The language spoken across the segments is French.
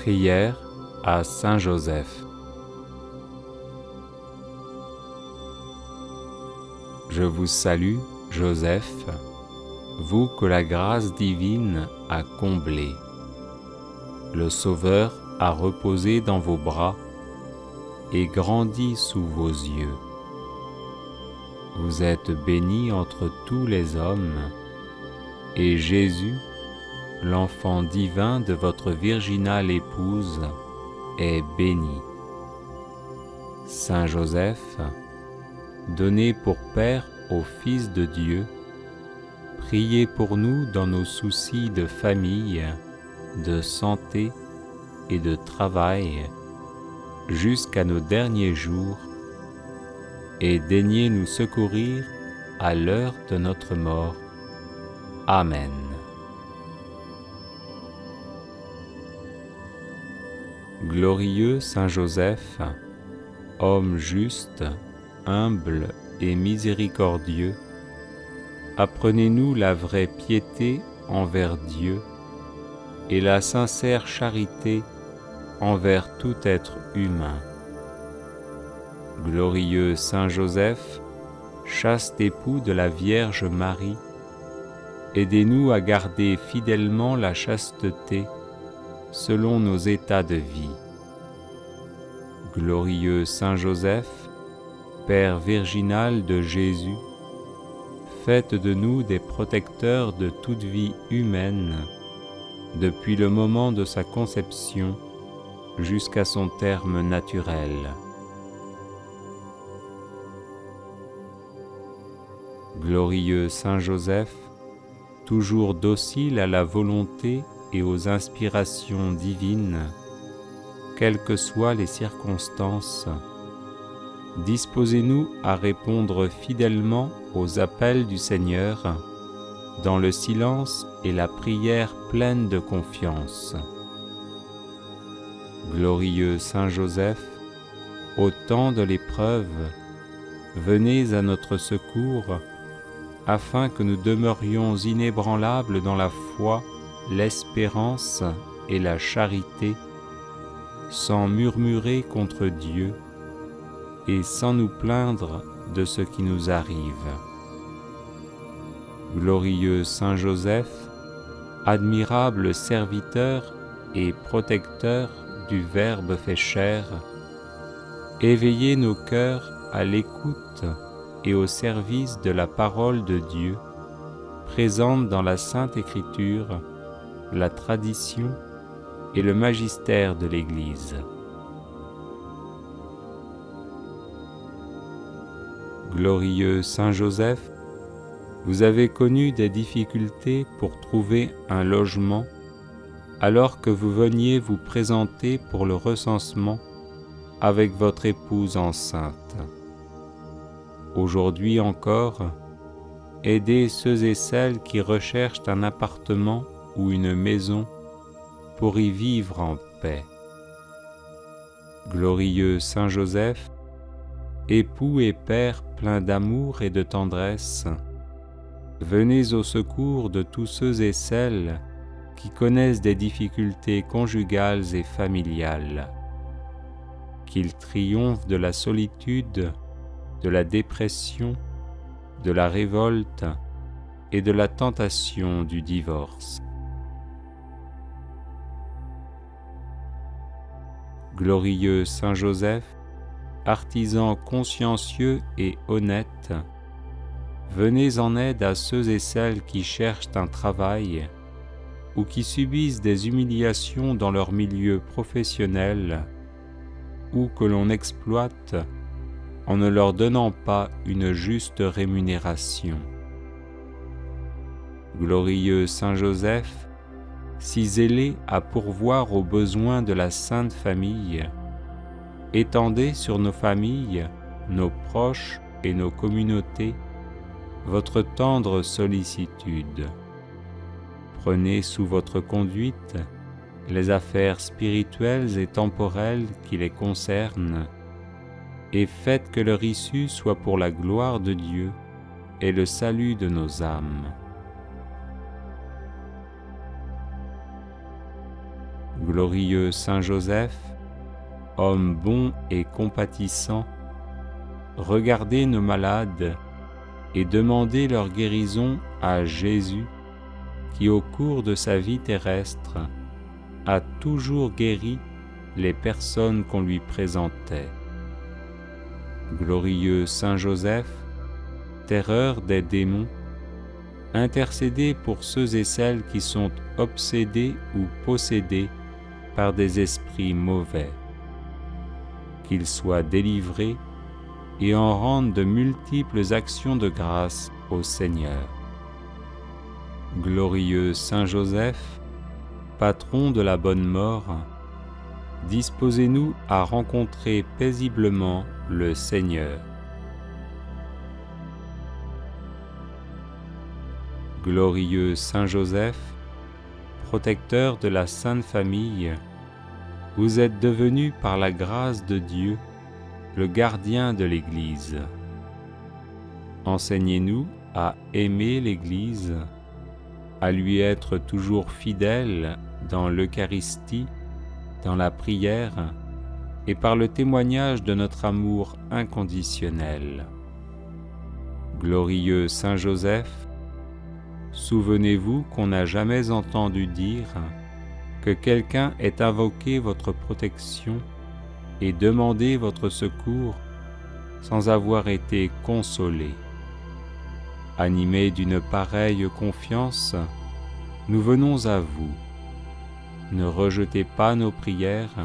Prière à Saint Joseph. Je vous salue, Joseph, vous que la grâce divine a comblé. Le Sauveur a reposé dans vos bras et grandi sous vos yeux. Vous êtes béni entre tous les hommes, et Jésus, l'enfant divin de votre virginale épouse, est béni. Saint Joseph, donné pour Père au Fils de Dieu, priez pour nous dans nos soucis de famille, de santé et de travail, jusqu'à nos derniers jours, et daignez nous secourir à l'heure de notre mort. Amen. Glorieux Saint Joseph, homme juste, humble et miséricordieux, apprenez-nous la vraie piété envers Dieu et la sincère charité envers tout être humain. Glorieux Saint Joseph, chaste époux de la Vierge Marie, aidez-nous à garder fidèlement la chasteté selon nos états de vie. Glorieux Saint Joseph, Père virginal de Jésus, faites de nous des protecteurs de toute vie humaine, depuis le moment de sa conception jusqu'à son terme naturel. Glorieux Saint Joseph, toujours docile à la volonté et aux inspirations divines, quelles que soient les circonstances, disposez-nous à répondre fidèlement aux appels du Seigneur dans le silence et la prière pleine de confiance. Glorieux Saint Joseph, au temps de l'épreuve, venez à notre secours afin que nous demeurions inébranlables dans la foi, l'espérance et la charité, sans murmurer contre Dieu et sans nous plaindre de ce qui nous arrive. Glorieux Saint Joseph, admirable serviteur et protecteur du Verbe fait chair, éveillez nos cœurs à l'écoute et au service de la parole de Dieu, présente dans la Sainte Écriture, la tradition et le magistère de l'Église. Glorieux Saint Joseph, vous avez connu des difficultés pour trouver un logement alors que vous veniez vous présenter pour le recensement avec votre épouse enceinte. Aujourd'hui encore, aidez ceux et celles qui recherchent un appartement ou une maison pour y vivre en paix. Glorieux Saint Joseph, époux et père plein d'amour et de tendresse, venez au secours de tous ceux et celles qui connaissent des difficultés conjugales et familiales. Qu'ils triomphent de la solitude, de la dépression, de la révolte et de la tentation du divorce. Glorieux Saint Joseph, artisan consciencieux et honnête, venez en aide à ceux et celles qui cherchent un travail ou qui subissent des humiliations dans leur milieu professionnel ou que l'on exploite en ne leur donnant pas une juste rémunération. Glorieux Saint Joseph, si zélé à pourvoir aux besoins de la Sainte Famille, étendez sur nos familles, nos proches et nos communautés votre tendre sollicitude. Prenez sous votre conduite les affaires spirituelles et temporelles qui les concernent, et faites que leur issue soit pour la gloire de Dieu et le salut de nos âmes. Glorieux Saint Joseph, homme bon et compatissant, regardez nos malades et demandez leur guérison à Jésus, qui au cours de sa vie terrestre a toujours guéri les personnes qu'on lui présentait. Glorieux Saint Joseph, terreur des démons, intercédez pour ceux et celles qui sont obsédés ou possédés par des esprits mauvais, qu'ils soient délivrés et en rendent de multiples actions de grâce au Seigneur. Glorieux Saint Joseph, patron de la bonne mort, disposez-nous à rencontrer paisiblement le Seigneur. Glorieux Saint Joseph, protecteur de la Sainte Famille, vous êtes devenu par la grâce de Dieu le gardien de l'Église. Enseignez-nous à aimer l'Église, à lui être toujours fidèle dans l'Eucharistie, dans la prière et par le témoignage de notre amour inconditionnel. Glorieux Saint Joseph, souvenez-vous qu'on n'a jamais entendu dire que quelqu'un ait invoqué votre protection et demandé votre secours sans avoir été consolé. Animés d'une pareille confiance, nous venons à vous. Ne rejetez pas nos prières,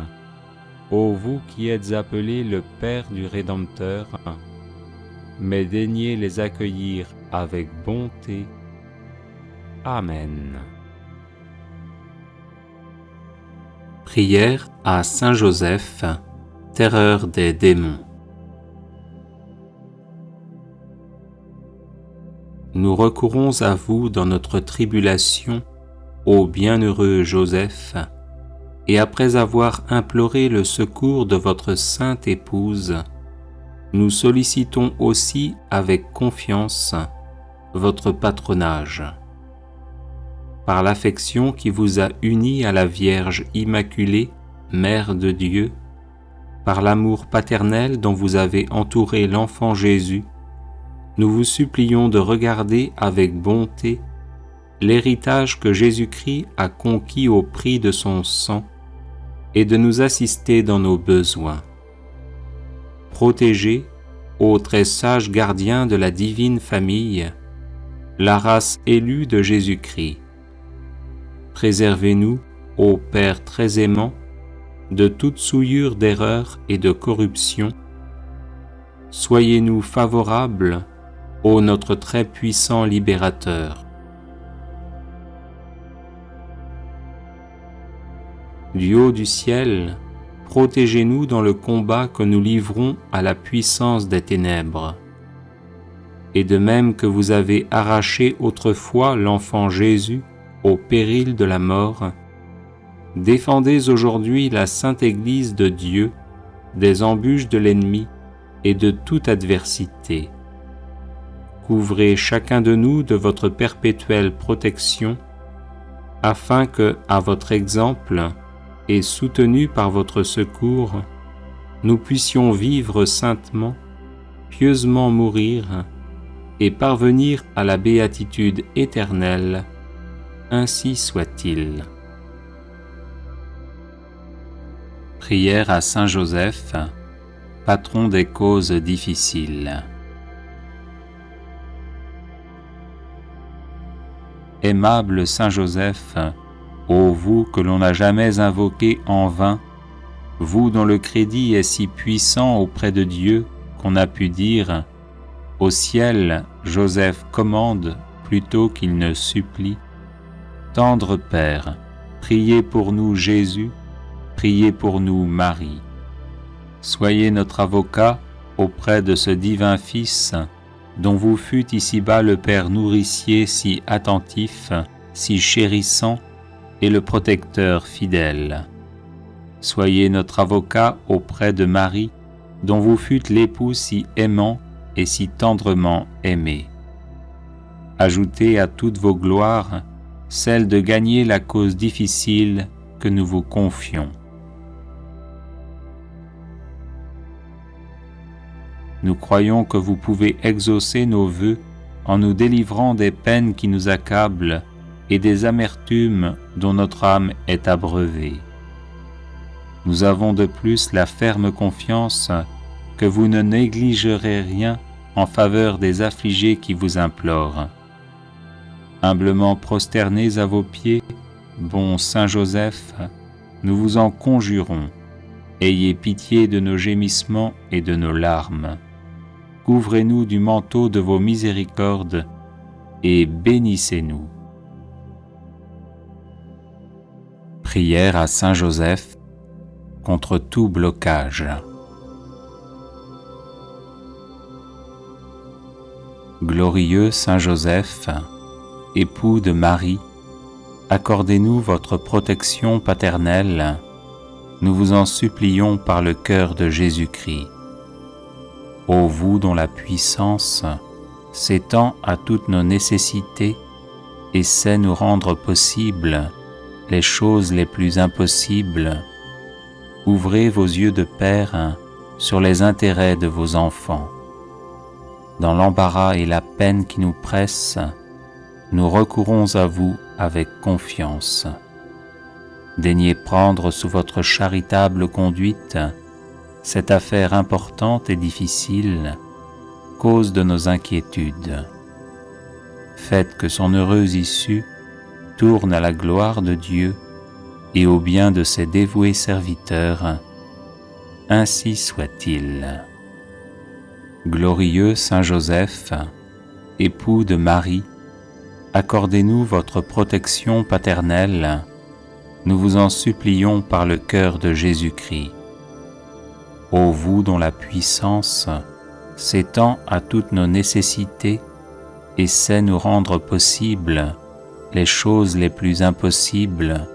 ô vous qui êtes appelés le Père du Rédempteur, mais daignez les accueillir avec bonté. Amen. Prière à Saint Joseph, terreur des démons. Nous recourons à vous dans notre tribulation, ô bienheureux Joseph, et après avoir imploré le secours de votre sainte épouse, nous sollicitons aussi avec confiance votre patronage. Par l'affection qui vous a unis à la Vierge Immaculée, Mère de Dieu, par l'amour paternel dont vous avez entouré l'enfant Jésus, nous vous supplions de regarder avec bonté l'héritage que Jésus-Christ a conquis au prix de son sang et de nous assister dans nos besoins. Protégez, ô très sage gardien de la divine famille, la race élue de Jésus-Christ. Préservez-nous, ô Père très aimant, de toute souillure d'erreur et de corruption. Soyez-nous favorables, ô notre très puissant libérateur. Du haut du ciel, protégez-nous dans le combat que nous livrons à la puissance des ténèbres. Et de même que vous avez arraché autrefois l'enfant Jésus au péril de la mort, défendez aujourd'hui la Sainte Église de Dieu des embûches de l'ennemi et de toute adversité. Couvrez chacun de nous de votre perpétuelle protection, afin que, à votre exemple et soutenus par votre secours, nous puissions vivre saintement, pieusement mourir et parvenir à la béatitude éternelle. Ainsi soit-il. Prière à Saint Joseph, patron des causes difficiles. Aimable Saint Joseph, ô vous que l'on n'a jamais invoqué en vain, vous dont le crédit est si puissant auprès de Dieu qu'on a pu dire « Au ciel, Joseph commande plutôt qu'il ne supplie ». Tendre Père, priez pour nous Jésus, priez pour nous Marie. Soyez notre avocat auprès de ce divin Fils, dont vous fûtes ici-bas le Père nourricier si attentif, si chérissant, et le protecteur fidèle. Soyez notre avocat auprès de Marie, dont vous fûtes l'époux si aimant et si tendrement aimé. Ajoutez à toutes vos gloires celle de gagner la cause difficile que nous vous confions. Nous croyons que vous pouvez exaucer nos vœux en nous délivrant des peines qui nous accablent et des amertumes dont notre âme est abreuvée. Nous avons de plus la ferme confiance que vous ne négligerez rien en faveur des affligés qui vous implorent. Humblement prosternés à vos pieds, bon Saint Joseph, nous vous en conjurons, ayez pitié de nos gémissements et de nos larmes. Couvrez-nous du manteau de vos miséricordes et bénissez-nous. Prière à Saint Joseph contre tout blocage. Glorieux Saint Joseph, époux de Marie, accordez-nous votre protection paternelle, nous vous en supplions par le cœur de Jésus-Christ. Ô vous dont la puissance s'étend à toutes nos nécessités et sait nous rendre possibles les choses les plus impossibles, ouvrez vos yeux de Père sur les intérêts de vos enfants. Dans l'embarras et la peine qui nous pressent, nous recourons à vous avec confiance. Daignez prendre sous votre charitable conduite cette affaire importante et difficile, cause de nos inquiétudes. Faites que son heureuse issue tourne à la gloire de Dieu et au bien de ses dévoués serviteurs. Ainsi soit-il. Glorieux Saint Joseph, époux de Marie, accordez-nous votre protection paternelle, nous vous en supplions par le cœur de Jésus-Christ. Ô vous dont la puissance s'étend à toutes nos nécessités et sait nous rendre possibles les choses les plus impossibles,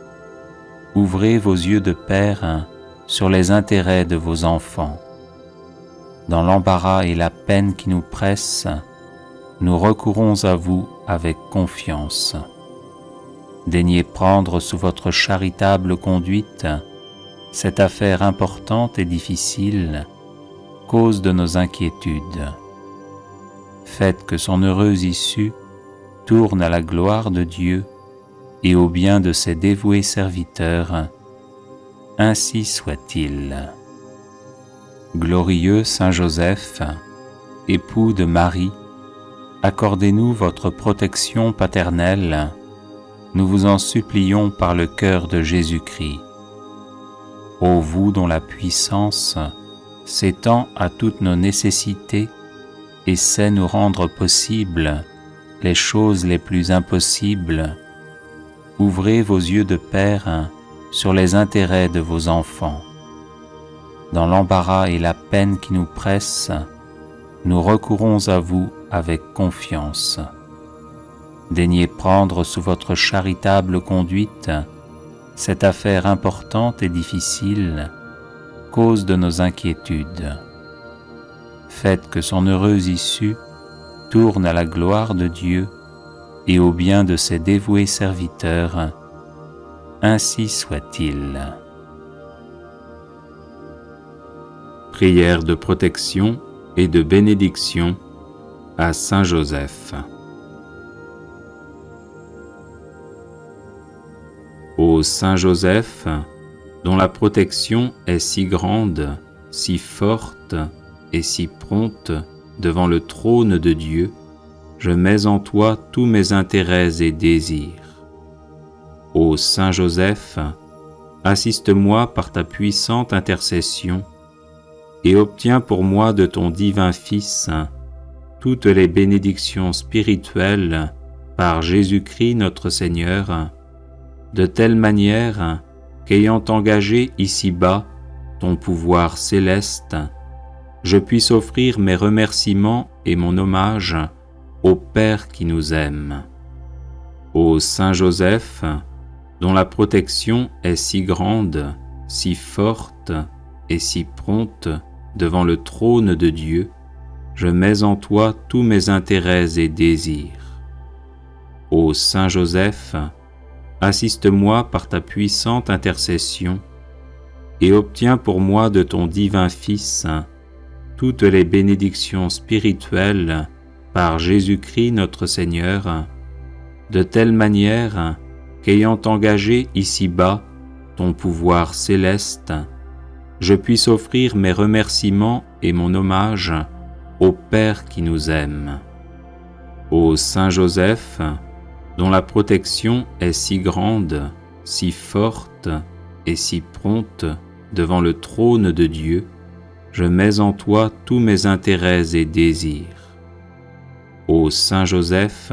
ouvrez vos yeux de Père sur les intérêts de vos enfants. Dans l'embarras et la peine qui nous pressent, nous recourons à vous avec confiance. Daignez prendre sous votre charitable conduite cette affaire importante et difficile, cause de nos inquiétudes. Faites que son heureuse issue tourne à la gloire de Dieu et au bien de ses dévoués serviteurs. Ainsi soit-il. Glorieux Saint Joseph, époux de Marie, accordez-nous votre protection paternelle, nous vous en supplions par le cœur de Jésus-Christ. Ô vous dont la puissance s'étend à toutes nos nécessités et sait nous rendre possibles les choses les plus impossibles, ouvrez vos yeux de Père sur les intérêts de vos enfants. Dans l'embarras et la peine qui nous pressent, nous recourons à vous avec confiance. Daignez prendre sous votre charitable conduite cette affaire importante et difficile, cause de nos inquiétudes. Faites que son heureuse issue tourne à la gloire de Dieu et au bien de ses dévoués serviteurs. Ainsi soit-il. Prière de protection et de bénédiction à Saint Joseph. Ô Saint Joseph, dont la protection est si grande, si forte et si prompte devant le trône de Dieu, je mets en toi tous mes intérêts et désirs. Ô Saint Joseph, assiste-moi par ta puissante intercession et obtiens pour moi de ton divin Fils toutes les bénédictions spirituelles par Jésus-Christ notre Seigneur, de telle manière qu'ayant engagé ici-bas ton pouvoir céleste, je puisse offrir mes remerciements et mon hommage au Père qui nous aime. Ô Saint Joseph, dont la protection est si grande, si forte et si prompte devant le trône de Dieu, je mets en toi tous mes intérêts et désirs. Ô Saint Joseph, assiste-moi par ta puissante intercession et obtiens pour moi de ton divin Fils toutes les bénédictions spirituelles par Jésus-Christ notre Seigneur, de telle manière qu'ayant engagé ici-bas ton pouvoir céleste, je puisse offrir mes remerciements et mon hommage au Père qui nous aime. Ô Saint Joseph, dont la protection est si grande, si forte et si prompte devant le trône de Dieu, je mets en toi tous mes intérêts et désirs. Ô Saint Joseph,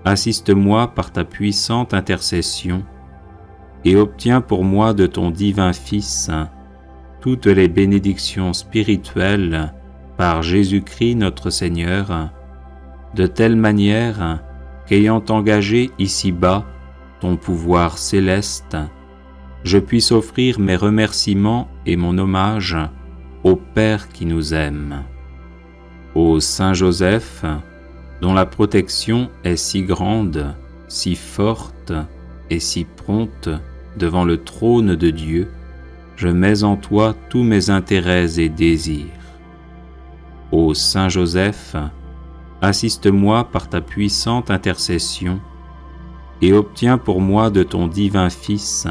assiste-moi par ta puissante intercession et obtiens pour moi de ton divin Fils toutes les bénédictions spirituelles par Jésus-Christ notre Seigneur, de telle manière qu'ayant engagé ici-bas ton pouvoir céleste, je puisse offrir mes remerciements et mon hommage au Père qui nous aime. Ô Saint Joseph, dont la protection est si grande, si forte et si prompte devant le trône de Dieu, je mets en toi tous mes intérêts et désirs. Ô Saint Joseph, assiste-moi par ta puissante intercession et obtiens pour moi de ton divin Fils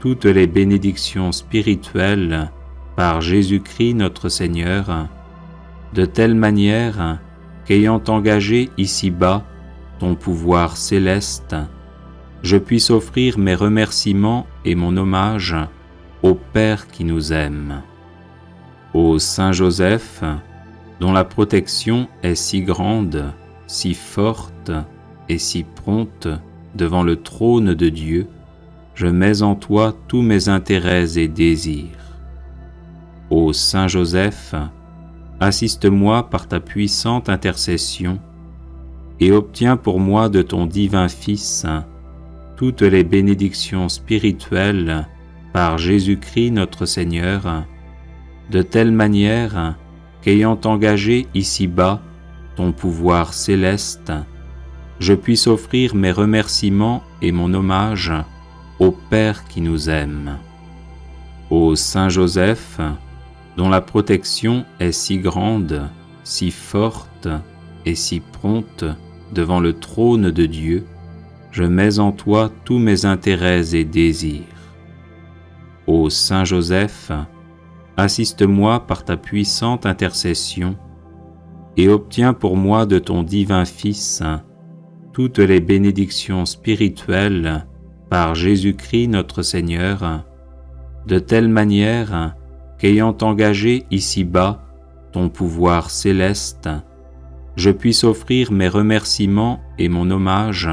toutes les bénédictions spirituelles par Jésus-Christ notre Seigneur, de telle manière qu'ayant engagé ici-bas ton pouvoir céleste, je puisse offrir mes remerciements et mon hommage au Père qui nous aime. Ô Saint Joseph, dont la protection est si grande, si forte et si prompte devant le trône de Dieu, je mets en toi tous mes intérêts et désirs. Ô Saint Joseph, assiste-moi par ta puissante intercession et obtiens pour moi de ton divin Fils toutes les bénédictions spirituelles par Jésus-Christ notre Seigneur, de telle manière qu'ayant engagé ici-bas ton pouvoir céleste, je puisse offrir mes remerciements et mon hommage au Père qui nous aime. Ô Saint Joseph, dont la protection est si grande, si forte et si prompte devant le trône de Dieu, je mets en toi tous mes intérêts et désirs. Ô Saint Joseph, assiste-moi par ta puissante intercession et obtiens pour moi de ton divin Fils toutes les bénédictions spirituelles par Jésus-Christ notre Seigneur, de telle manière qu'ayant engagé ici-bas ton pouvoir céleste, je puisse offrir mes remerciements et mon hommage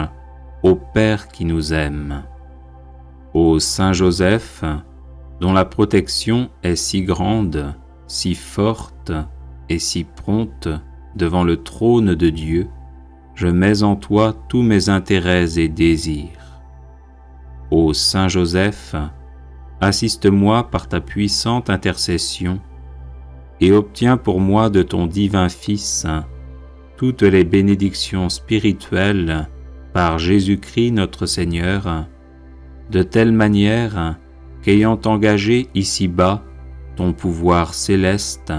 au Père qui nous aime. Ô Saint Joseph, dont la protection est si grande, si forte et si prompte devant le trône de Dieu, je mets en toi tous mes intérêts et désirs. Ô Saint Joseph, assiste-moi par ta puissante intercession et obtiens pour moi de ton divin Fils toutes les bénédictions spirituelles par Jésus-Christ notre Seigneur, de telle manière qu'ayant engagé ici-bas ton pouvoir céleste,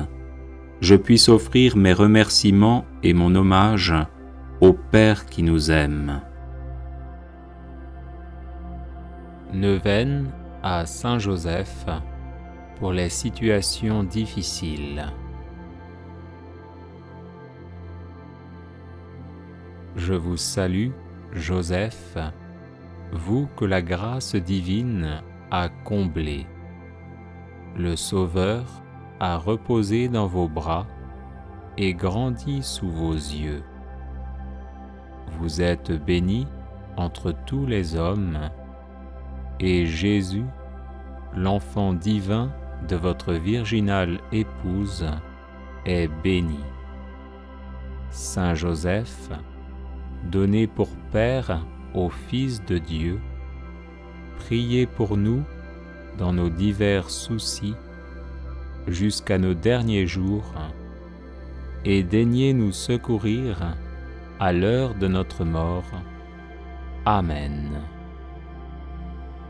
je puisse offrir mes remerciements et mon hommage au Père qui nous aime. Neuvaine à Saint Joseph pour les situations difficiles. Je vous salue, Joseph, vous que la grâce divine a comblé. Le Sauveur a reposé dans vos bras et grandi sous vos yeux. Vous êtes béni entre tous les hommes, et Jésus, l'enfant divin de votre virginale épouse, est béni. Saint Joseph, donné pour Père au Fils de Dieu, priez pour nous dans nos divers soucis jusqu'à nos derniers jours, et daignez nous secourir à l'heure de notre mort. Amen.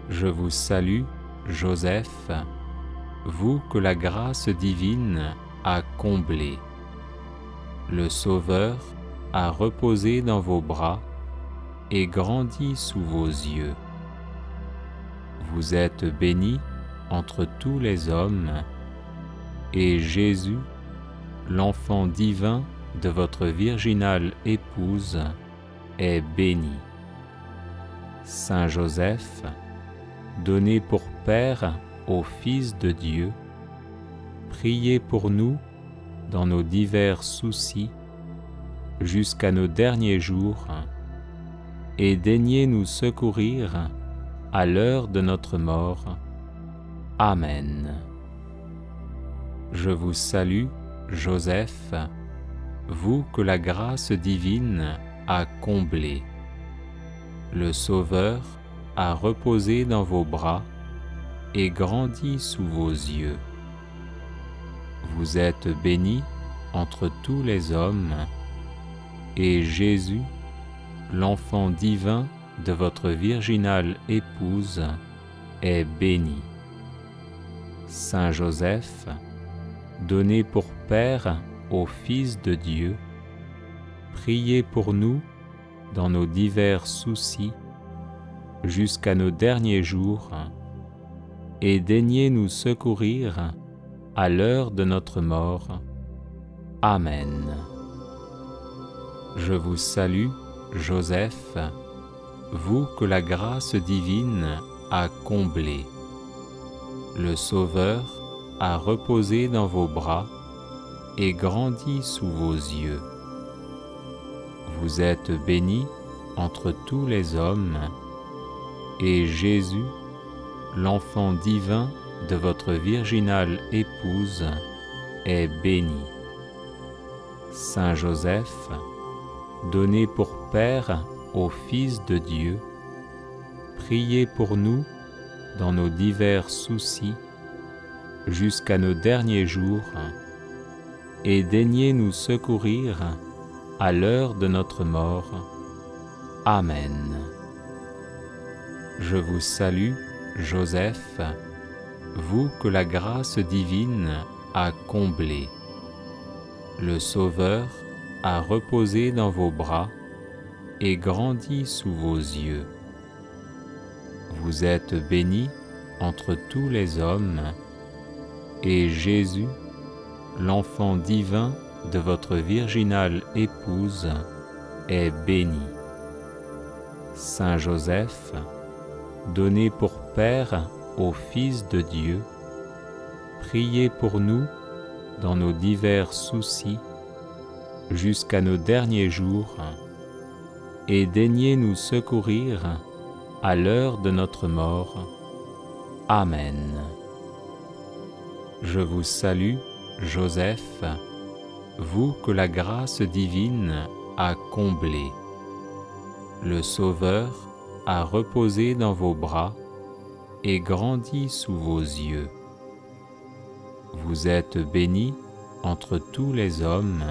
Je vous salue, Joseph, vous que la grâce divine a comblé. Le Sauveur a reposé dans vos bras et grandi sous vos yeux. Vous êtes bénie entre tous les hommes, et Jésus, l'enfant divin de votre virginale épouse, est béni. Saint Joseph, donné pour Père au Fils de Dieu, priez pour nous dans nos divers soucis jusqu'à nos derniers jours, et daignez nous secourir à l'heure de notre mort. Amen. Je vous salue, Joseph, vous que la grâce divine a comblé. Le Sauveur a reposé dans vos bras et grandi sous vos yeux. Vous êtes bénie entre tous les hommes, et Jésus, l'enfant divin de votre virginale épouse, est béni. Saint Joseph, donné pour Père au Fils de Dieu, priez pour nous dans nos divers soucis jusqu'à nos derniers jours, et daignez nous secourir à l'heure de notre mort. Amen. Je vous salue, Joseph, vous que la grâce divine a comblé. Le Sauveur a reposé dans vos bras et grandi sous vos yeux. Vous êtes bénie entre tous les hommes, et Jésus, l'enfant divin de votre virginale épouse, est béni. Saint Joseph, donné pour Père au Fils de Dieu, priez pour nous dans nos divers soucis jusqu'à nos derniers jours, et daignez nous secourir à l'heure de notre mort. Amen. Je vous salue, Joseph, vous que la grâce divine a comblé. Le Sauveur a reposé dans vos bras et grandi sous vos yeux. Vous êtes bénie entre tous les hommes, et Jésus, l'enfant divin de votre virginale épouse, est béni. Saint Joseph, donné pour Père au Fils de Dieu, priez pour nous dans nos divers soucis jusqu'à nos derniers jours, et daignez nous secourir à l'heure de notre mort. Amen. Je vous salue, Joseph, vous que la grâce divine a comblé. Le Sauveur a reposé dans vos bras et grandi sous vos yeux. Vous êtes bénie entre tous les hommes,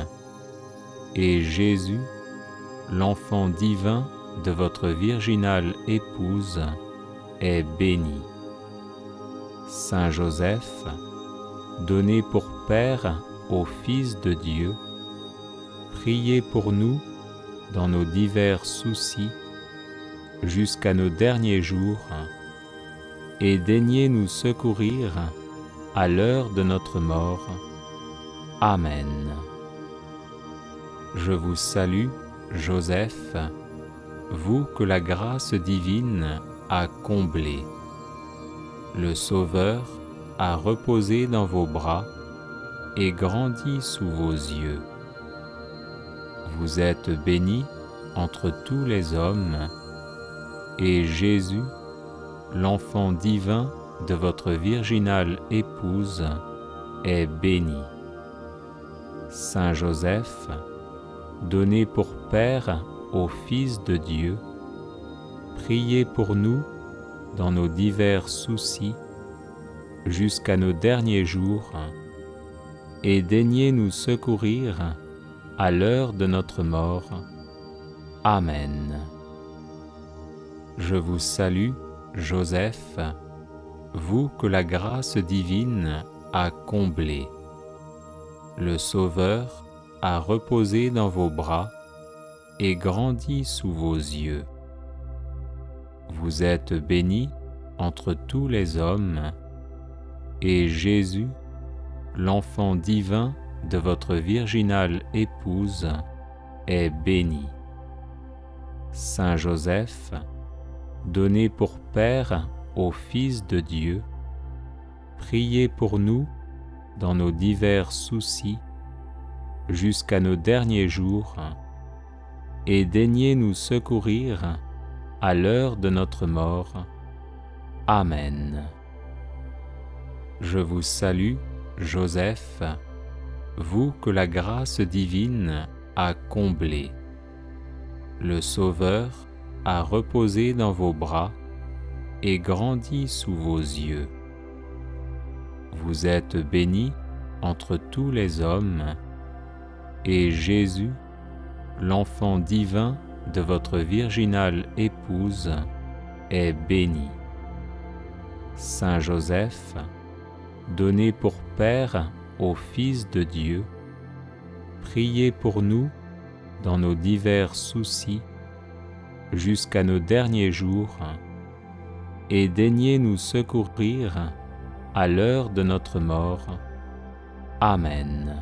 et Jésus, l'enfant divin de votre virginale épouse, est béni. Saint Joseph, donné pour Père au Fils de Dieu, priez pour nous dans nos divers soucis jusqu'à nos derniers jours, et daignez nous secourir à l'heure de notre mort. Amen. Je vous salue, Joseph, vous que la grâce divine a comblé. Le Sauveur a reposé dans vos bras et grandi sous vos yeux. Vous êtes bénie entre tous les hommes, et Jésus, l'enfant divin de votre virginale épouse, est béni. Saint Joseph, donné pour Père au Fils de Dieu, priez pour nous dans nos divers soucis jusqu'à nos derniers jours, et daignez nous secourir à l'heure de notre mort. Amen. Je vous salue, Joseph, vous que la grâce divine a comblé. Le Sauveur a reposé dans vos bras et grandi sous vos yeux. Vous êtes bénie entre tous les hommes, et Jésus, l'enfant divin de votre virginale épouse, est béni. Saint Joseph, donné pour Père au Fils de Dieu, priez pour nous dans nos divers soucis jusqu'à nos derniers jours, et daignez nous secourir à l'heure de notre mort. Amen. Je vous salue, Joseph, vous que la grâce divine a comblé. Le Sauveur a reposé dans vos bras et grandi sous vos yeux. Vous êtes bénie entre tous les hommes, et Jésus, l'enfant divin de votre virginale épouse, est béni. Saint Joseph, donné pour Père au Fils de Dieu, priez pour nous dans nos divers soucis jusqu'à nos derniers jours, et daignez nous secourir à l'heure de notre mort. Amen.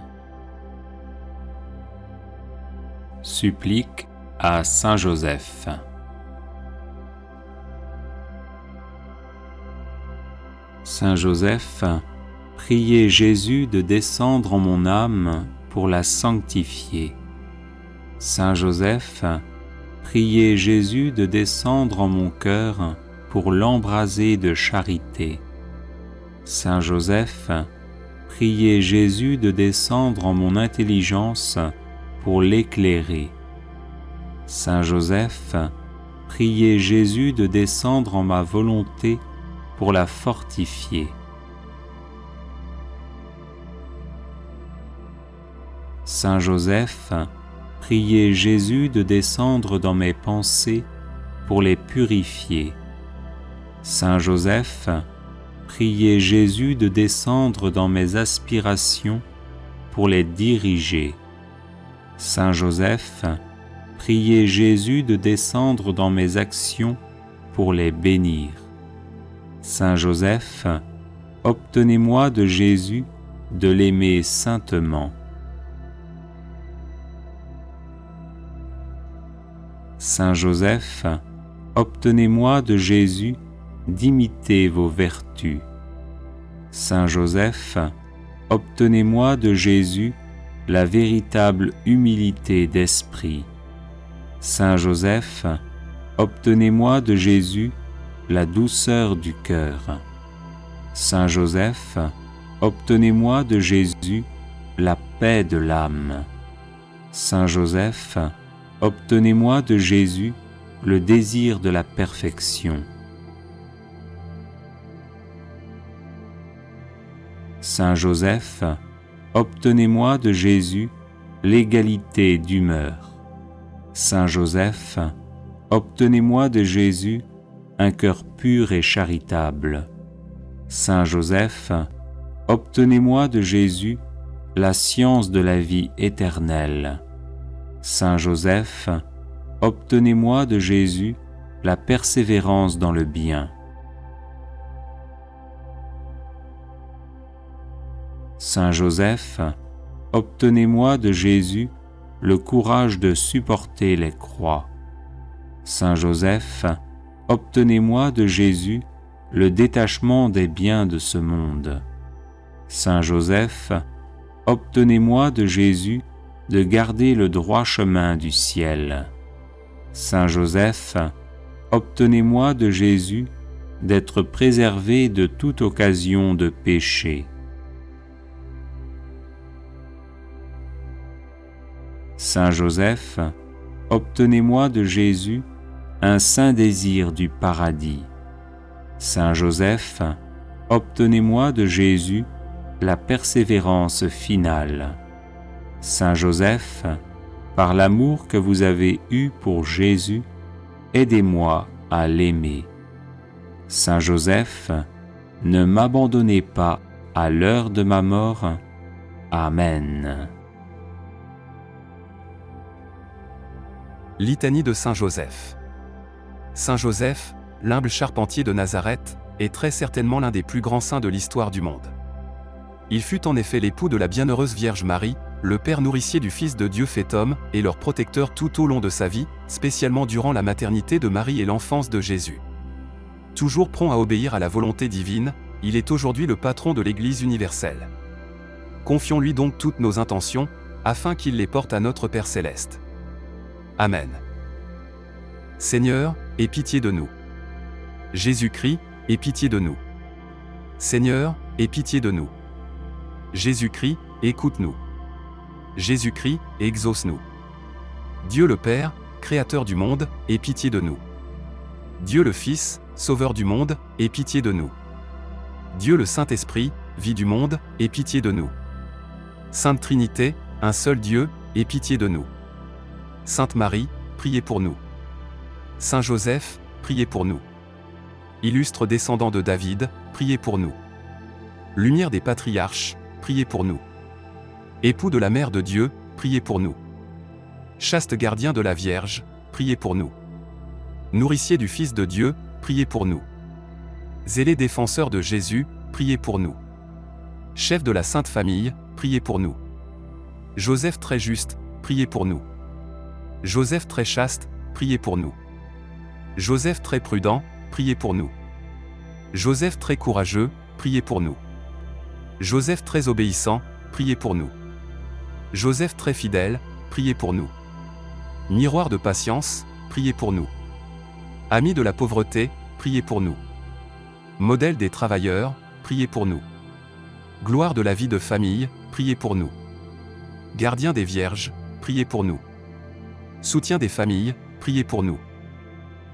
Supplique à Saint Joseph. Saint Joseph, priez Jésus de descendre en mon âme pour la sanctifier. Saint Joseph, priez Jésus de descendre en mon cœur pour l'embraser de charité. Saint Joseph, priez Jésus de descendre en mon intelligence pour l'éclairer. Saint Joseph, priez Jésus de descendre en ma volonté pour la fortifier. Saint Joseph, priez Jésus de descendre dans mes pensées pour les purifier. Saint Joseph, priez Jésus de descendre dans mes aspirations pour les diriger. Saint Joseph, priez Jésus de descendre dans mes actions pour les bénir. Saint Joseph, obtenez-moi de Jésus de l'aimer saintement. Saint Joseph, obtenez-moi de Jésus d'imiter vos vertus. Saint Joseph, obtenez-moi de Jésus la véritable humilité d'esprit. Saint Joseph, obtenez-moi de Jésus la douceur du cœur. Saint Joseph, obtenez-moi de Jésus la paix de l'âme. Saint Joseph, obtenez-moi de Jésus le désir de la perfection. Saint Joseph, obtenez-moi de Jésus l'égalité d'humeur. Saint Joseph, obtenez-moi de Jésus un cœur pur et charitable. Saint Joseph, obtenez-moi de Jésus la science de la vie éternelle. Saint Joseph, obtenez-moi de Jésus la persévérance dans le bien. Saint Joseph, obtenez-moi de Jésus le courage de supporter les croix. Saint Joseph, obtenez-moi de Jésus le détachement des biens de ce monde. Saint Joseph, obtenez-moi de Jésus de garder le droit chemin du ciel. Saint Joseph, obtenez-moi de Jésus d'être préservé de toute occasion de péché. Saint Joseph, obtenez-moi de Jésus un saint désir du paradis. Saint Joseph, obtenez-moi de Jésus la persévérance finale. Saint Joseph, par l'amour que vous avez eu pour Jésus, aidez-moi à l'aimer. Saint Joseph, ne m'abandonnez pas à l'heure de ma mort. Amen. Litanie de Saint Joseph. Saint Joseph, l'humble charpentier de Nazareth, est très certainement l'un des plus grands saints de l'histoire du monde. Il fut en effet l'époux de la bienheureuse Vierge Marie, le père nourricier du Fils de Dieu fait homme, et leur protecteur tout au long de sa vie, spécialement durant la maternité de Marie et l'enfance de Jésus. Toujours prompt à obéir à la volonté divine, il est aujourd'hui le patron de l'Église universelle. Confions-lui donc toutes nos intentions, afin qu'il les porte à notre Père céleste. Amen. Seigneur, aie pitié de nous. Jésus-Christ, aie pitié de nous. Seigneur, aie pitié de nous. Jésus-Christ, écoute-nous. Jésus-Christ, exauce-nous. Dieu le Père, Créateur du monde, aie pitié de nous. Dieu le Fils, Sauveur du monde, aie pitié de nous. Dieu le Saint-Esprit, vie du monde, aie pitié de nous. Sainte Trinité, un seul Dieu, aie pitié de nous. Sainte Marie, priez pour nous. Saint Joseph, priez pour nous. Illustre descendant de David, priez pour nous. Lumière des patriarches, priez pour nous. Époux de la Mère de Dieu, priez pour nous. Chaste gardien de la Vierge, priez pour nous. Nourricier du Fils de Dieu, priez pour nous. Zélé défenseur de Jésus, priez pour nous. Chef de la Sainte Famille, priez pour nous. Joseph très juste, priez pour nous. Joseph très chaste, priez pour nous. Joseph très prudent, priez pour nous. Joseph très courageux, priez pour nous. Joseph très obéissant, priez pour nous. Joseph très fidèle, priez pour nous. Miroir de patience, priez pour nous. Ami de la pauvreté, priez pour nous. Modèle des travailleurs, priez pour nous. Gloire de la vie de famille, priez pour nous. Gardien des vierges, priez pour nous. Soutien des familles, priez pour nous.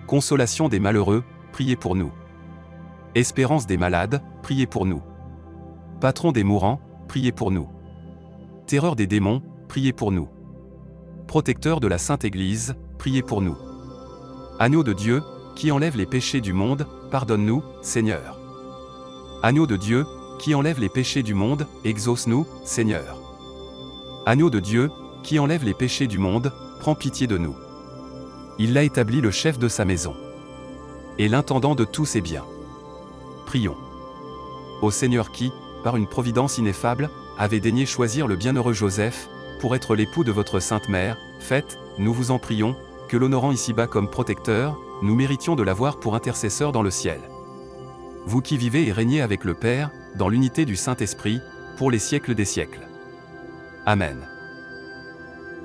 Consolation des malheureux, priez pour nous. Espérance des malades, priez pour nous. Patron des mourants, priez pour nous. Terreur des démons, priez pour nous. Protecteur de la Sainte Église, priez pour nous. Agneau de Dieu, qui enlève les péchés du monde, pardonne-nous, Seigneur. Agneau de Dieu, qui enlève les péchés du monde, exauce-nous, Seigneur. Agneau de Dieu, qui enlève les péchés du monde, prends pitié de nous. Il l'a établi le chef de sa maison et l'intendant de tous ses biens. Prions. Ô Seigneur qui, par une providence ineffable, avait daigné choisir le bienheureux Joseph pour être l'époux de votre Sainte Mère, faites, nous vous en prions, que l'honorant ici-bas comme protecteur, nous méritions de l'avoir pour intercesseur dans le ciel. Vous qui vivez et régnez avec le Père, dans l'unité du Saint-Esprit, pour les siècles des siècles. Amen.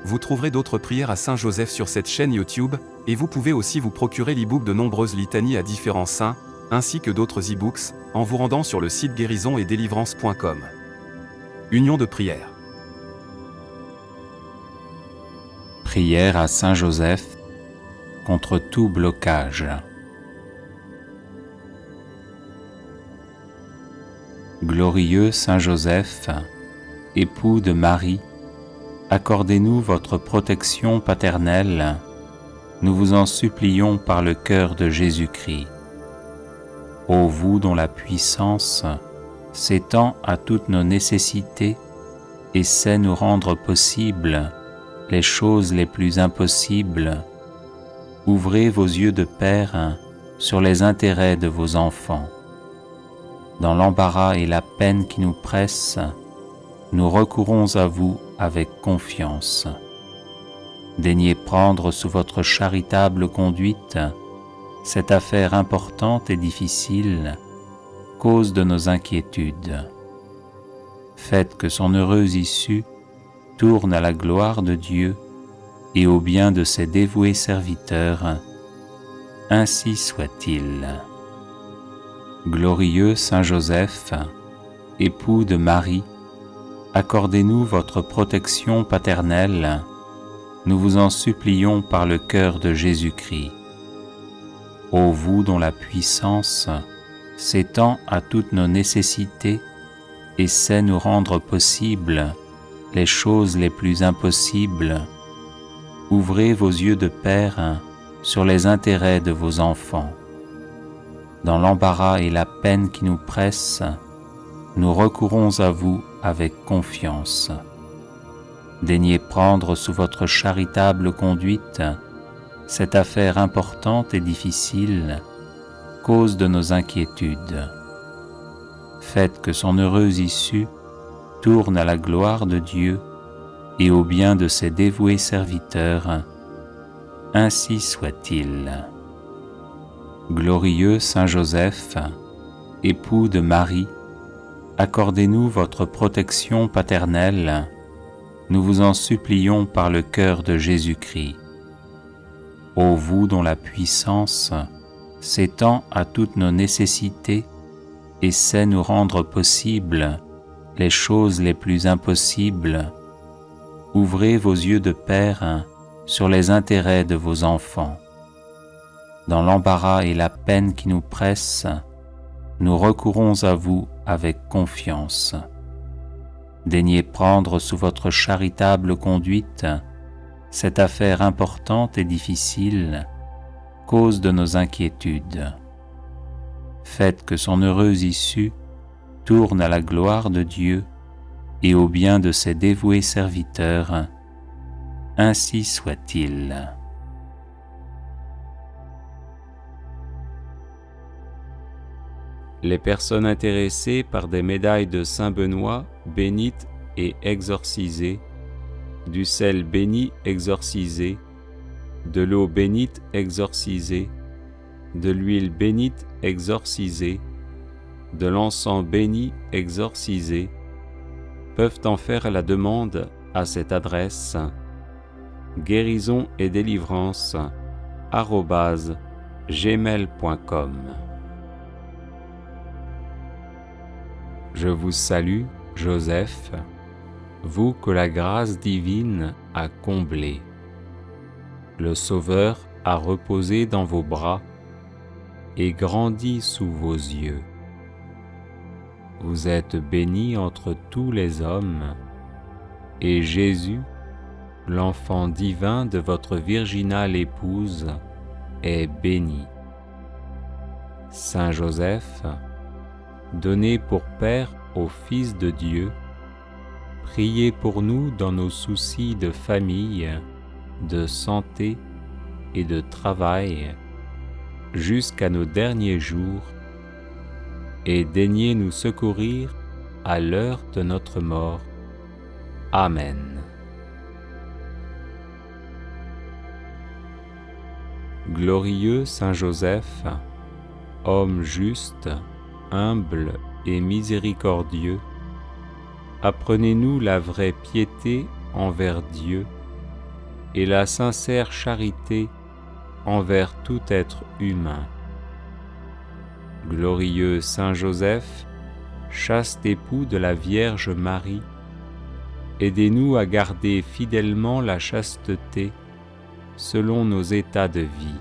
Vous trouverez d'autres prières à Saint Joseph sur cette chaîne YouTube, et vous pouvez aussi vous procurer l'e-book de nombreuses litanies à différents saints, ainsi que d'autres e-books, en vous rendant sur le site guérisonetdélivrance.com. Union de prière. Prière à Saint Joseph contre tout blocage. Glorieux Saint Joseph, époux de Marie, accordez-nous votre protection paternelle, nous vous en supplions par le cœur de Jésus-Christ. Ô vous dont la puissance s'étend à toutes nos nécessités et sait nous rendre possibles les choses les plus impossibles, ouvrez vos yeux de Père sur les intérêts de vos enfants. Dans l'embarras et la peine qui nous pressent, nous recourons à vous avec confiance. Daignez prendre sous votre charitable conduite cette affaire importante et difficile, cause de nos inquiétudes. Faites que son heureuse issue tourne à la gloire de Dieu et au bien de ses dévoués serviteurs. Ainsi soit-il. Glorieux Saint Joseph, époux de Marie, accordez-nous votre protection paternelle, nous vous en supplions par le cœur de Jésus-Christ. Ô vous dont la puissance s'étend à toutes nos nécessités et sait nous rendre possibles les choses les plus impossibles, ouvrez vos yeux de Père sur les intérêts de vos enfants. Dans l'embarras et la peine qui nous pressent, nous recourons à vous avec confiance. Daignez prendre sous votre charitable conduite cette affaire importante et difficile, cause de nos inquiétudes. Faites que son heureuse issue tourne à la gloire de Dieu et au bien de ses dévoués serviteurs. Ainsi soit-il. Glorieux Saint Joseph, époux de Marie, accordez-nous votre protection paternelle, nous vous en supplions par le cœur de Jésus-Christ. Ô vous dont la puissance s'étend à toutes nos nécessités et sait nous rendre possibles les choses les plus impossibles, ouvrez vos yeux de Père sur les intérêts de vos enfants. Dans l'embarras et la peine qui nous pressent, nous recourons à vous avec confiance. Daignez prendre sous votre charitable conduite cette affaire importante et difficile, cause de nos inquiétudes. Faites que son heureuse issue tourne à la gloire de Dieu et au bien de ses dévoués serviteurs. Ainsi soit-il. Les personnes intéressées par des médailles de Saint Benoît bénites et exorcisées, du sel béni exorcisé, de l'eau bénite exorcisée, de l'huile bénite exorcisée, de l'encens béni exorcisé, peuvent en faire la demande à cette adresse guérison et délivrance @gmail.com. Je vous salue, Joseph, vous que la grâce divine a comblé. Le Sauveur a reposé dans vos bras et grandi sous vos yeux. Vous êtes bénie entre tous les hommes, et Jésus, l'enfant divin de votre virginale épouse, est béni. Saint Joseph, donné pour Père au Fils de Dieu, priez pour nous dans nos soucis de famille, de santé et de travail, jusqu'à nos derniers jours, et daignez nous secourir à l'heure de notre mort. Amen. Glorieux Saint Joseph, homme juste, humble et miséricordieux, apprenez-nous la vraie piété envers Dieu et la sincère charité envers tout être humain. Glorieux Saint Joseph, chaste époux de la Vierge Marie, aidez-nous à garder fidèlement la chasteté selon nos états de vie.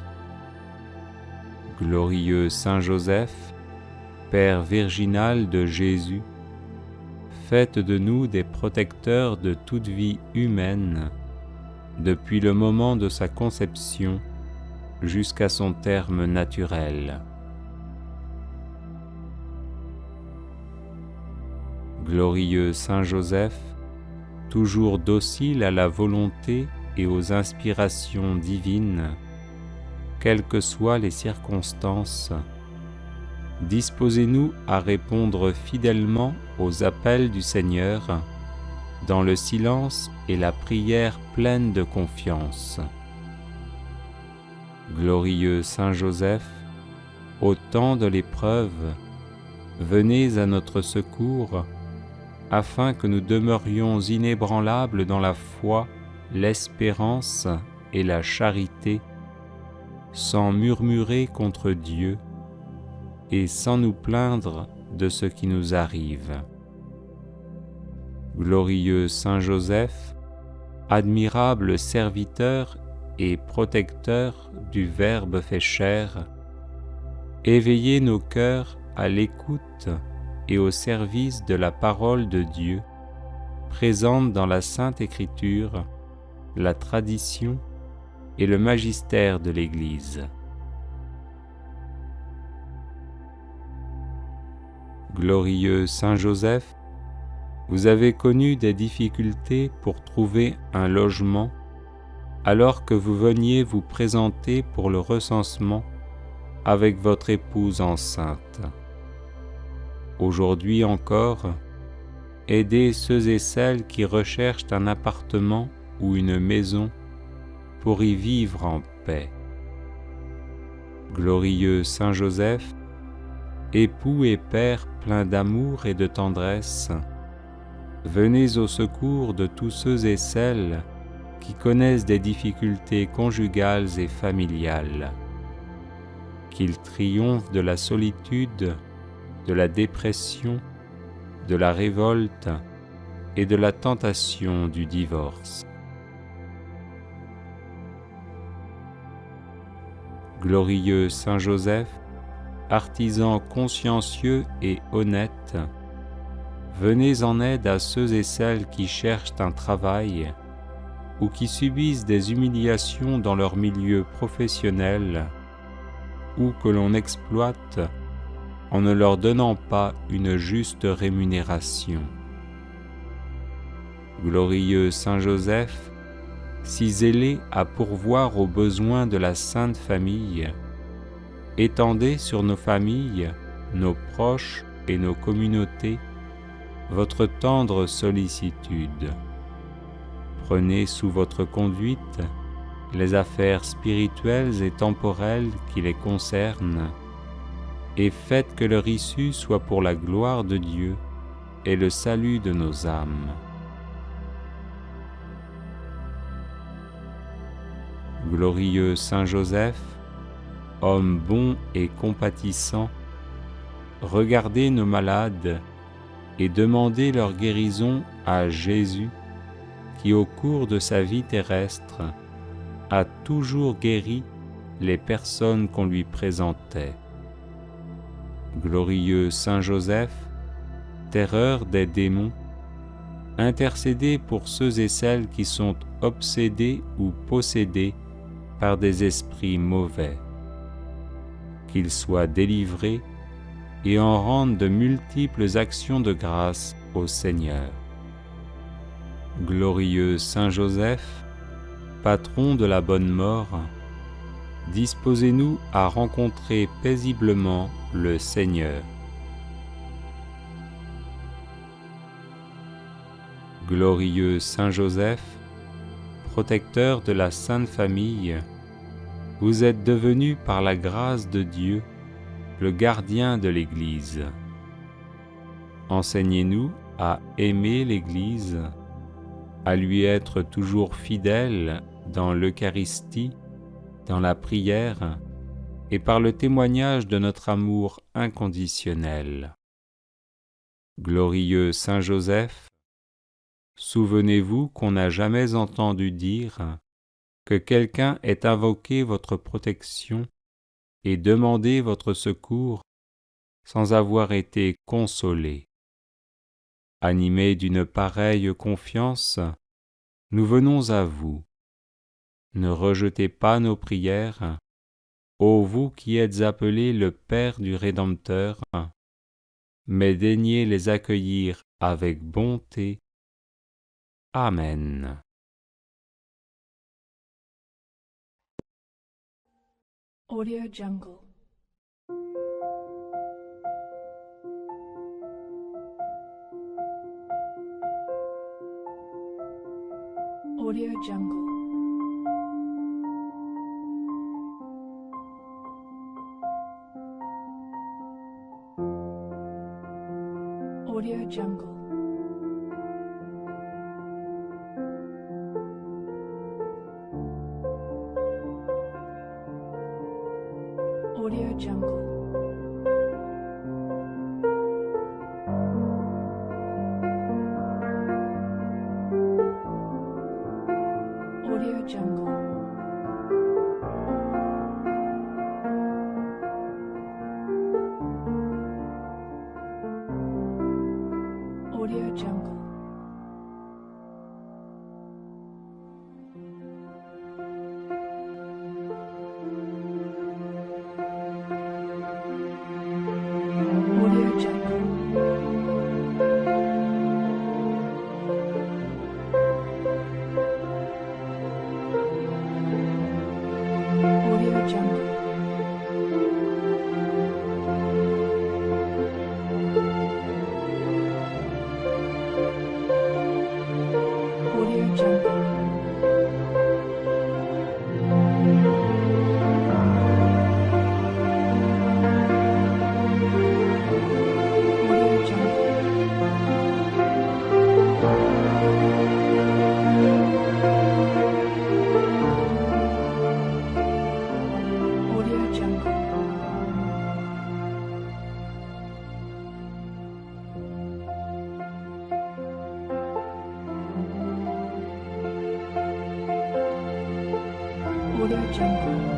Glorieux Saint Joseph, Père virginal de Jésus, faites de nous des protecteurs de toute vie humaine, depuis le moment de sa conception jusqu'à son terme naturel. Glorieux Saint Joseph, toujours docile à la volonté et aux inspirations divines, quelles que soient les circonstances, disposez-nous à répondre fidèlement aux appels du Seigneur dans le silence et la prière pleine de confiance. Glorieux Saint Joseph, au temps de l'épreuve, venez à notre secours afin que nous demeurions inébranlables dans la foi, l'espérance et la charité, sans murmurer contre Dieu et sans nous plaindre de ce qui nous arrive. Glorieux Saint Joseph, admirable serviteur et protecteur du Verbe fait chair, éveillez nos cœurs à l'écoute et au service de la parole de Dieu, présente dans la Sainte Écriture, la tradition et le magistère de l'Église. Glorieux Saint Joseph, vous avez connu des difficultés pour trouver un logement alors que vous veniez vous présenter pour le recensement avec votre épouse enceinte. Aujourd'hui encore, aidez ceux et celles qui recherchent un appartement ou une maison pour y vivre en paix. Glorieux Saint Joseph, époux et père plein d'amour et de tendresse, venez au secours de tous ceux et celles qui connaissent des difficultés conjugales et familiales. Qu'ils triomphent de la solitude, de la dépression, de la révolte et de la tentation du divorce. Glorieux Saint Joseph, artisan consciencieux et honnête, venez en aide à ceux et celles qui cherchent un travail ou qui subissent des humiliations dans leur milieu professionnel ou que l'on exploite en ne leur donnant pas une juste rémunération. Glorieux Saint Joseph, si zélé à pourvoir aux besoins de la Sainte Famille, étendez sur nos familles, nos proches et nos communautés votre tendre sollicitude. Prenez sous votre conduite les affaires spirituelles et temporelles qui les concernent, et faites que leur issue soit pour la gloire de Dieu et le salut de nos âmes. Glorieux Saint Joseph, homme bon et compatissant, regardez nos malades et demandez leur guérison à Jésus, qui au cours de sa vie terrestre a toujours guéri les personnes qu'on lui présentait. Glorieux Saint Joseph, terreur des démons, intercédez pour ceux et celles qui sont obsédés ou possédés par des esprits mauvais, qu'ils soient délivrés et en rendent de multiples actions de grâce au Seigneur. Glorieux Saint Joseph, patron de la bonne mort, disposez-nous à rencontrer paisiblement le Seigneur. Glorieux Saint Joseph, protecteur de la Sainte Famille, vous êtes devenu par la grâce de Dieu le gardien de l'Église. Enseignez-nous à aimer l'Église, à lui être toujours fidèle dans l'Eucharistie, dans la prière et par le témoignage de notre amour inconditionnel. Glorieux Saint Joseph, souvenez-vous qu'on n'a jamais entendu dire que quelqu'un ait invoqué votre protection et demandé votre secours sans avoir été consolé. Animés d'une pareille confiance, nous venons à vous. Ne rejetez pas nos prières, ô vous qui êtes appelés le Père du Rédempteur, mais daignez les accueillir avec bonté. Amen. Audio Jungle. Audio Jungle. Audio Jungle. Audio Jungle. Audio Jungle. Audio Jungle. Audio Jungle. Audio Jungle.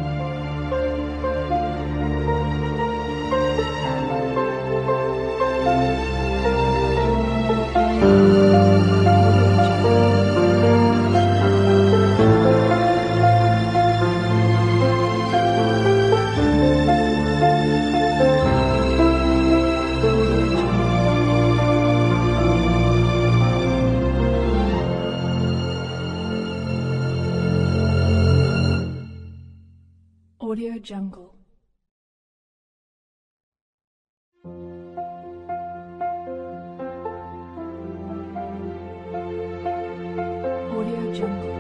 Audio Jungle. Audio Jungle.